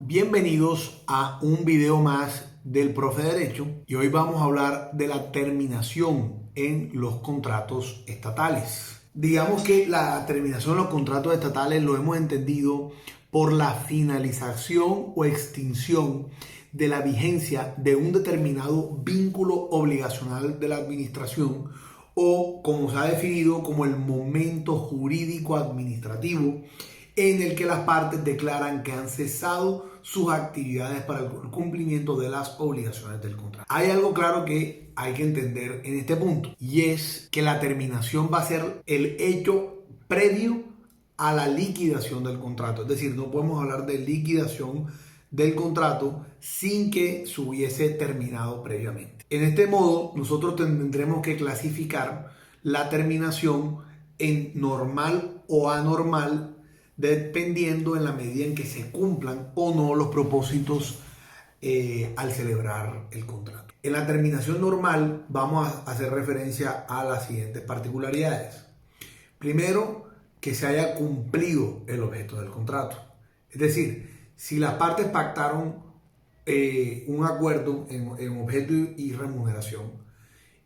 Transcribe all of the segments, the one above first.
Bienvenidos a un video más del Profe Derecho y hoy vamos a hablar de la terminación en los contratos estatales. Digamos que la terminación en los contratos estatales lo hemos entendido por la finalización o extinción de la vigencia de un determinado vínculo obligacional de la administración o como se ha definido como el momento jurídico administrativo en el que las partes declaran que han cesado sus actividades para el cumplimiento de las obligaciones del contrato. Hay algo claro que hay que entender en este punto y es que la terminación va a ser el hecho previo a la liquidación del contrato. Es decir, no podemos hablar de liquidación del contrato sin que se hubiese terminado previamente. En este modo, nosotros tendremos que clasificar la terminación en normal o anormal dependiendo en la medida en que se cumplan o no los propósitos al celebrar el contrato. En la terminación normal vamos a hacer referencia a las siguientes particularidades. Primero, que se haya cumplido el objeto del contrato. Es decir, si las partes pactaron un acuerdo en objeto y remuneración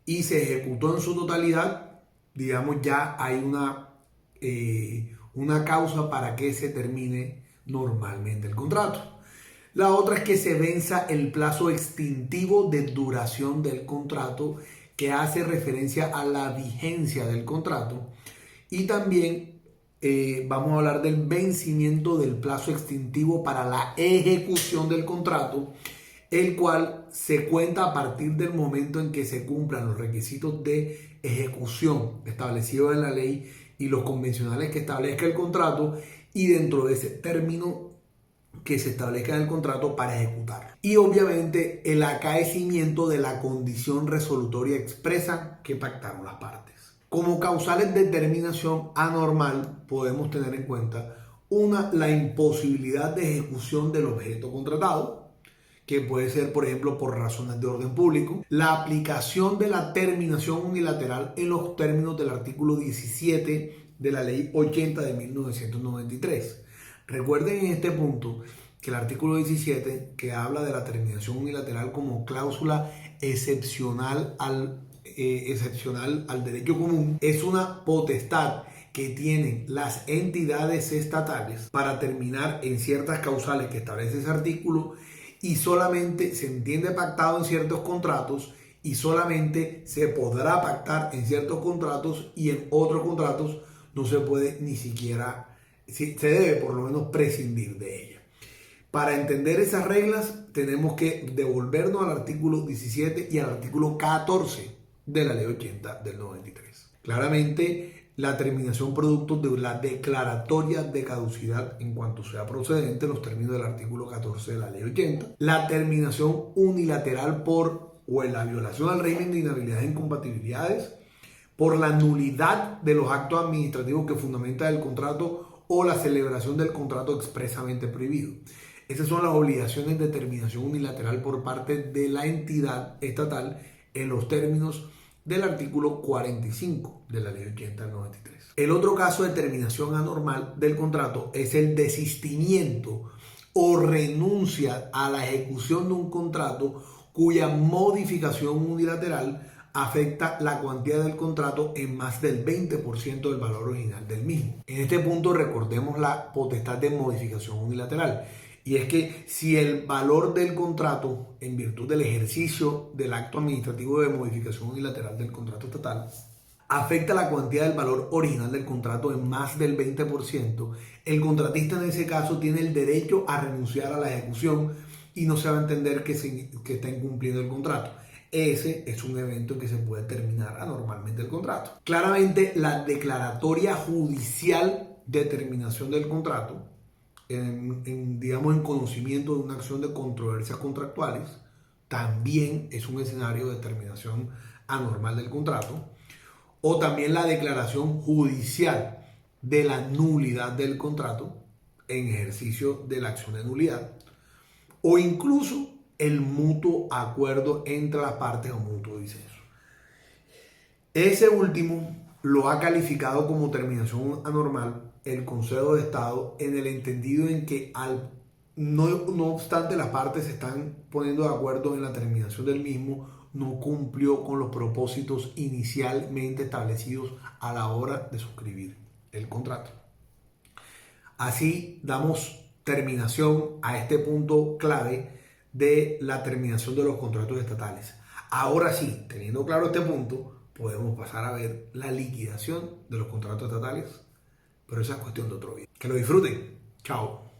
y se ejecutó en su totalidad, digamos ya hay una causa para que se termine normalmente el contrato. La otra es que se venza el plazo extintivo de duración del contrato, que hace referencia a la vigencia del contrato. Y también vamos a hablar del vencimiento del plazo extintivo para la ejecución del contrato, el cual se cuenta a partir del momento en que se cumplan los requisitos de ejecución establecidos en la ley y los convencionales que establezca el contrato, y dentro de ese término que se establezca en el contrato para ejecutar. Y obviamente el acaecimiento de la condición resolutoria expresa que pactaron las partes. Como causales de terminación anormal podemos tener en cuenta la imposibilidad de ejecución del objeto contratado, que puede ser, por ejemplo, por razones de orden público, la aplicación de la terminación unilateral en los términos del artículo 17 de la Ley 80 de 1993. Recuerden en este punto que el artículo 17, que habla de la terminación unilateral como cláusula excepcional al derecho común, es una potestad que tienen las entidades estatales para terminar en ciertas causales que establece ese artículo, y solamente se entiende pactado en ciertos contratos y solamente se podrá pactar en ciertos contratos, y en otros contratos no se puede ni siquiera, se debe por lo menos prescindir de ella. Para entender esas reglas tenemos que devolvernos al artículo 17 y al artículo 14 de la Ley 80 del 93. Claramente, la terminación producto de la declaratoria de caducidad en cuanto sea procedente, los términos del artículo 14 de la Ley 80. La terminación unilateral por o en la violación al régimen de inhabilidades e incompatibilidades, por la nulidad de los actos administrativos que fundamentan el contrato o la celebración del contrato expresamente prohibido. Esas son las obligaciones de terminación unilateral por parte de la entidad estatal en los términos del artículo 45 de la Ley 80 del 93. El otro caso de terminación anormal del contrato es el desistimiento o renuncia a la ejecución de un contrato cuya modificación unilateral afecta la cuantía del contrato en más del 20% del valor original del mismo. En este punto recordemos la potestad de modificación unilateral. Y es que si el valor del contrato, en virtud del ejercicio del acto administrativo de modificación unilateral del contrato estatal, afecta la cuantía del valor original del contrato en más del 20%, el contratista en ese caso tiene el derecho a renunciar a la ejecución y no se va a entender que está incumpliendo el contrato. Ese es un evento en que se puede terminar anormalmente el contrato. Claramente, la declaratoria judicial de terminación del contrato, digamos en conocimiento de una acción de controversias contractuales, también es un escenario de terminación anormal del contrato. O también la declaración judicial de la nulidad del contrato en ejercicio de la acción de nulidad, o incluso el mutuo acuerdo entre las partes o mutuo disenso. Ese último lo ha calificado como terminación anormal el Consejo de Estado en el entendido en que al no obstante, las partes se están poniendo de acuerdo en la terminación del mismo, no cumplió con los propósitos inicialmente establecidos a la hora de suscribir el contrato. Así damos terminación a este punto clave de la terminación de los contratos estatales. Ahora sí, teniendo claro este punto, podemos pasar a ver la liquidación de los contratos estatales, pero esa es cuestión de otro video. Que lo disfruten. Chao.